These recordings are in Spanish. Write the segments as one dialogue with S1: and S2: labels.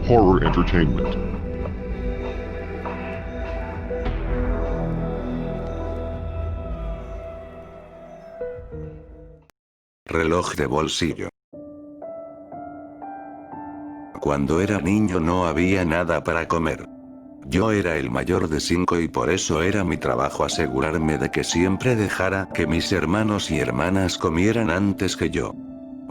S1: Horror Entertainment.
S2: Reloj de bolsillo. Cuando era niño no había nada para comer. Yo era el mayor de 5 y por eso era mi trabajo asegurarme de que siempre dejara que mis hermanos y hermanas comieran antes que yo.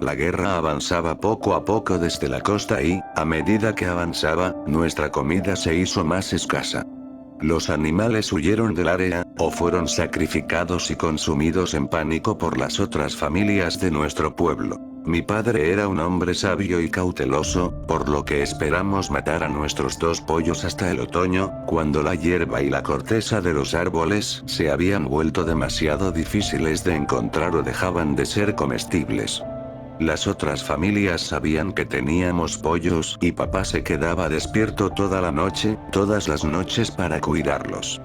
S2: La guerra avanzaba poco a poco desde la costa y, a medida que avanzaba, nuestra comida se hizo más escasa. Los animales huyeron del área, o fueron sacrificados y consumidos en pánico por las otras familias de nuestro pueblo. Mi padre era un hombre sabio y cauteloso, por lo que esperamos matar a nuestros 2 pollos hasta el otoño, cuando la hierba y la corteza de los árboles se habían vuelto demasiado difíciles de encontrar o dejaban de ser comestibles. Las otras familias sabían que teníamos pollos y papá se quedaba despierto toda la noche, todas las noches para cuidarlos.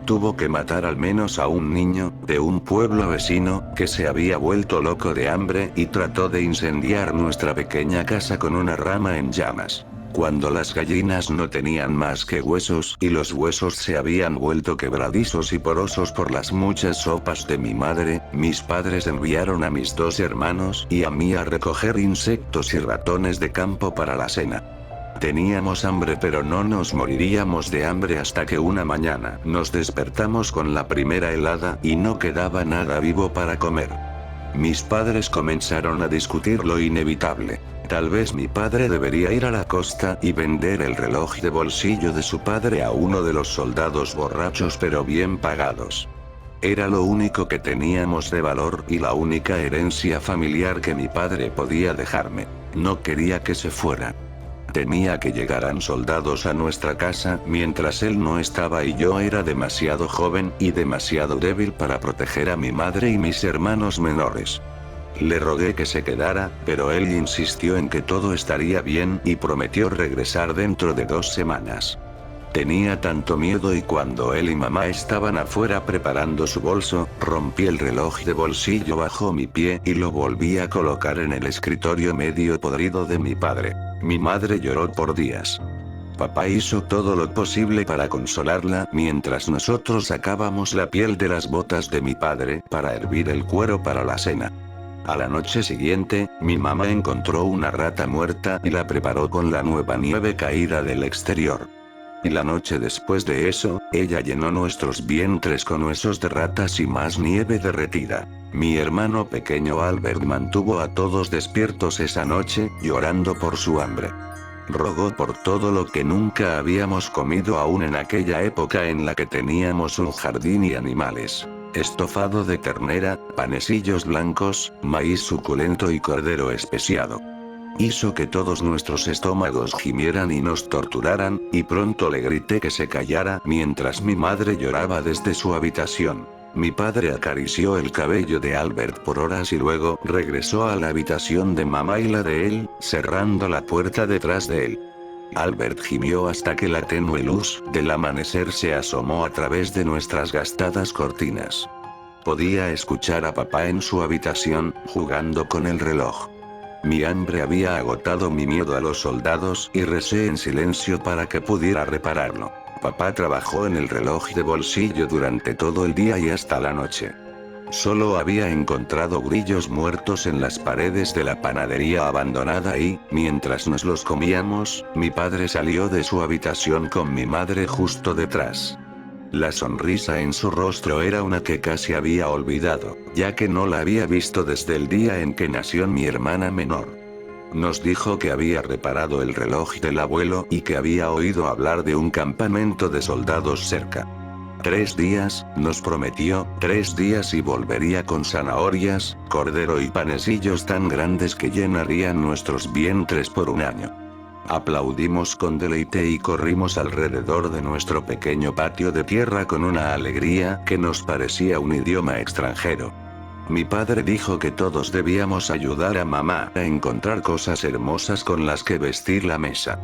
S2: Tuvo que matar al menos a un niño, de un pueblo vecino, que se había vuelto loco de hambre y trató de incendiar nuestra pequeña casa con una rama en llamas. Cuando las gallinas no tenían más que huesos y los huesos se habían vuelto quebradizos y porosos por las muchas sopas de mi madre, mis padres enviaron a mis 2 hermanos y a mí a recoger insectos y ratones de campo para la cena. Teníamos hambre pero no nos moriríamos de hambre hasta que una mañana nos despertamos con la primera helada y no quedaba nada vivo para comer. Mis padres comenzaron a discutir lo inevitable. Tal vez mi padre debería ir a la costa y vender el reloj de bolsillo de su padre a uno de los soldados borrachos pero bien pagados. Era lo único que teníamos de valor y la única herencia familiar que mi padre podía dejarme. No quería que se fuera. Temía que llegaran soldados a nuestra casa mientras él no estaba y yo era demasiado joven y demasiado débil para proteger a mi madre y mis hermanos menores. Le rogué que se quedara, pero él insistió en que todo estaría bien y prometió regresar dentro de 2 semanas. Tenía tanto miedo y cuando él y mamá estaban afuera preparando su bolso, rompí el reloj de bolsillo bajo mi pie y lo volví a colocar en el escritorio medio podrido de mi padre. Mi madre lloró por días. Papá hizo todo lo posible para consolarla mientras nosotros sacábamos la piel de las botas de mi padre para hervir el cuero para la cena. A la noche siguiente, mi mamá encontró una rata muerta y la preparó con la nueva nieve caída del exterior. Y la noche después de eso, ella llenó nuestros vientres con huesos de ratas y más nieve derretida. Mi hermano pequeño Albert mantuvo a todos despiertos esa noche, llorando por su hambre. Rogó por todo lo que nunca habíamos comido aún en aquella época en la que teníamos un jardín y animales. Estofado de ternera, panecillos blancos, maíz suculento y cordero especiado. Hizo que todos nuestros estómagos gimieran y nos torturaran, y pronto le grité que se callara mientras mi madre lloraba desde su habitación. Mi padre acarició el cabello de Albert por horas y luego regresó a la habitación de mamá y la de él, cerrando la puerta detrás de él. Albert gimió hasta que la tenue luz del amanecer se asomó a través de nuestras gastadas cortinas. Podía escuchar a papá en su habitación, jugando con el reloj. Mi hambre había agotado mi miedo a los soldados y recé en silencio para que pudiera repararlo. Papá trabajó en el reloj de bolsillo durante todo el día y hasta la noche. Solo había encontrado grillos muertos en las paredes de la panadería abandonada y, mientras nos los comíamos, mi padre salió de su habitación con mi madre justo detrás. La sonrisa en su rostro era una que casi había olvidado, ya que no la había visto desde el día en que nació mi hermana menor. Nos dijo que había reparado el reloj del abuelo y que había oído hablar de un campamento de soldados cerca. 3 días, nos prometió, 3 días y volvería con zanahorias, cordero y panecillos tan grandes que llenarían nuestros vientres por un año. Aplaudimos con deleite y corrimos alrededor de nuestro pequeño patio de tierra con una alegría que nos parecía un idioma extranjero. Mi padre dijo que todos debíamos ayudar a mamá a encontrar cosas hermosas con las que vestir la mesa.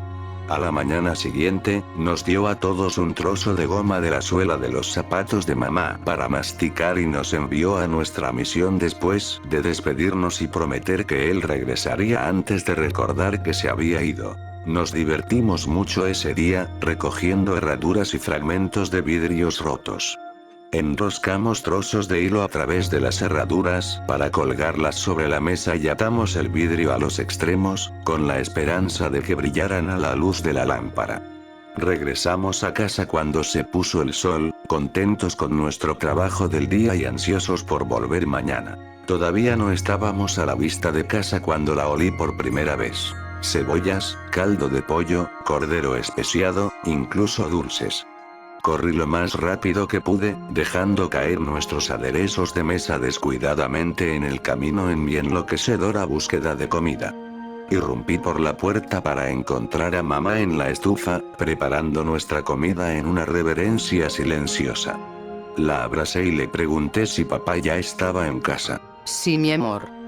S2: A la mañana siguiente, nos dio a todos un trozo de goma de la suela de los zapatos de mamá para masticar y nos envió a nuestra misión después de despedirnos y prometer que él regresaría antes de recordar que se había ido. Nos divertimos mucho ese día, recogiendo herraduras y fragmentos de vidrios rotos. Enroscamos trozos de hilo a través de las herraduras para colgarlas sobre la mesa y atamos el vidrio a los extremos, con la esperanza de que brillaran a la luz de la lámpara. Regresamos a casa cuando se puso el sol, contentos con nuestro trabajo del día y ansiosos por volver mañana. Todavía no estábamos a la vista de casa cuando la olí por primera vez. Cebollas, caldo de pollo, cordero especiado, incluso dulces. Corrí lo más rápido que pude, dejando caer nuestros aderezos de mesa descuidadamente en el camino en mi enloquecedora búsqueda de comida. Irrumpí por la puerta para encontrar a mamá en la estufa, preparando nuestra comida en una reverencia silenciosa. La abracé y le pregunté si papá ya estaba en casa.
S1: Sí, mi amor.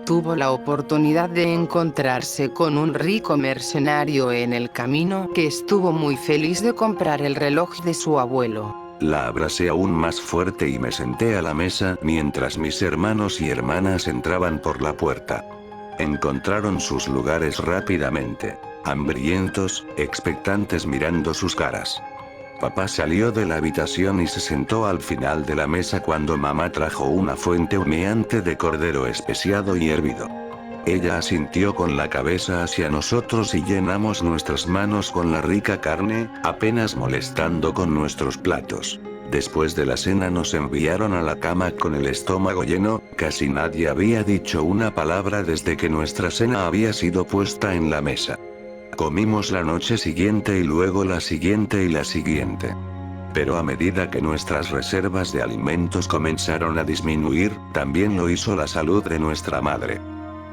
S1: Tuvo la oportunidad de encontrarse con un rico mercenario en el camino que estuvo muy feliz de comprar el reloj de su abuelo.
S2: La abracé aún más fuerte y me senté a la mesa mientras mis hermanos y hermanas entraban por la puerta. Encontraron sus lugares rápidamente, hambrientos, expectantes mirando sus caras. Papá salió de la habitación y se sentó al final de la mesa cuando mamá trajo una fuente humeante de cordero especiado y hervido. Ella asintió con la cabeza hacia nosotros y llenamos nuestras manos con la rica carne, apenas molestando con nuestros platos. Después de la cena nos enviaron a la cama con el estómago lleno, casi nadie había dicho una palabra desde que nuestra cena había sido puesta en la mesa. Comimos la noche siguiente y luego la siguiente y la siguiente. Pero a medida que nuestras reservas de alimentos comenzaron a disminuir, también lo hizo la salud de nuestra madre.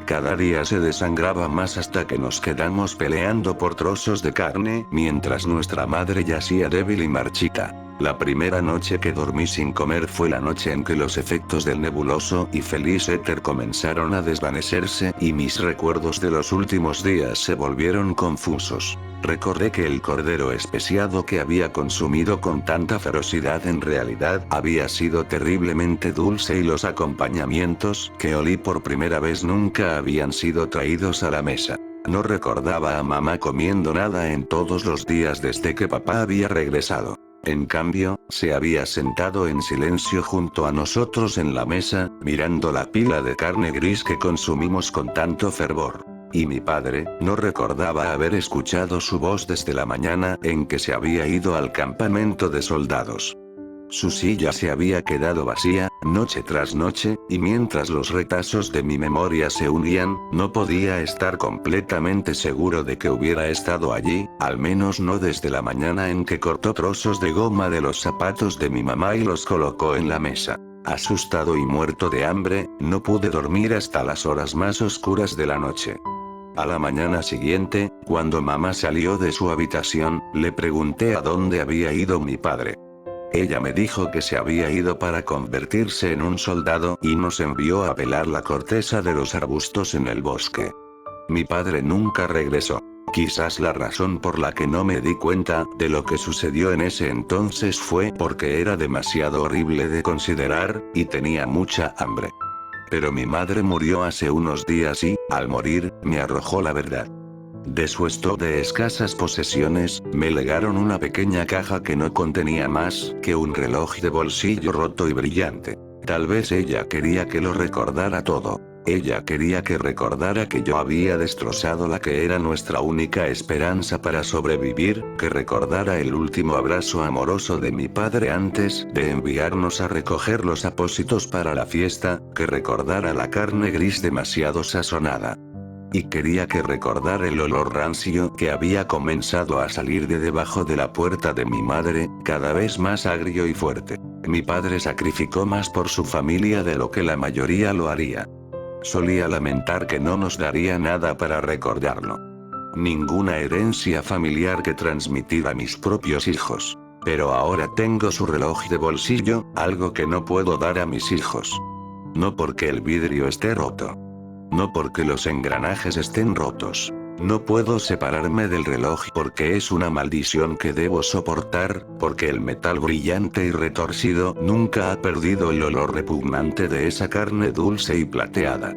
S2: Cada día se desangraba más hasta que nos quedamos peleando por trozos de carne, mientras nuestra madre yacía débil y marchita. La primera noche que dormí sin comer fue la noche en que los efectos del nebuloso y feliz éter comenzaron a desvanecerse y mis recuerdos de los últimos días se volvieron confusos. Recordé que el cordero especiado que había consumido con tanta ferocidad en realidad había sido terriblemente dulce y los acompañamientos que olí por primera vez nunca habían sido traídos a la mesa. No recordaba a mamá comiendo nada en todos los días desde que papá había regresado. En cambio, se había sentado en silencio junto a nosotros en la mesa, mirando la pila de carne gris que consumimos con tanto fervor. Y mi padre, no recordaba haber escuchado su voz desde la mañana en que se había ido al campamento de soldados. Su silla se había quedado vacía, noche tras noche, y mientras los retazos de mi memoria se unían, no podía estar completamente seguro de que hubiera estado allí, al menos no desde la mañana en que cortó trozos de goma de los zapatos de mi mamá y los colocó en la mesa. Asustado y muerto de hambre, no pude dormir hasta las horas más oscuras de la noche. A la mañana siguiente, cuando mamá salió de su habitación, le pregunté a dónde había ido mi padre. Ella me dijo que se había ido para convertirse en un soldado y nos envió a pelar la corteza de los arbustos en el bosque. Mi padre nunca regresó. Quizás la razón por la que no me di cuenta de lo que sucedió en ese entonces fue porque era demasiado horrible de considerar, y tenía mucha hambre. Pero mi madre murió hace unos días y, al morir, me arrojó la verdad. De su stock de escasas posesiones, me legaron una pequeña caja que no contenía más que un reloj de bolsillo roto y brillante. Tal vez ella quería que lo recordara todo. Ella quería que recordara que yo había destrozado la que era nuestra única esperanza para sobrevivir, que recordara el último abrazo amoroso de mi padre antes de enviarnos a recoger los apósitos para la fiesta, que recordara la carne gris demasiado sazonada. Y quería que recordara el olor rancio que había comenzado a salir de debajo de la puerta de mi madre, cada vez más agrio y fuerte. Mi padre sacrificó más por su familia de lo que la mayoría lo haría. Solía lamentar que no nos daría nada para recordarlo. Ninguna herencia familiar que transmitir a mis propios hijos. Pero ahora tengo su reloj de bolsillo, algo que no puedo dar a mis hijos. No porque el vidrio esté roto. No porque los engranajes estén rotos. No puedo separarme del reloj porque es una maldición que debo soportar, porque el metal brillante y retorcido nunca ha perdido el olor repugnante de esa carne dulce y plateada.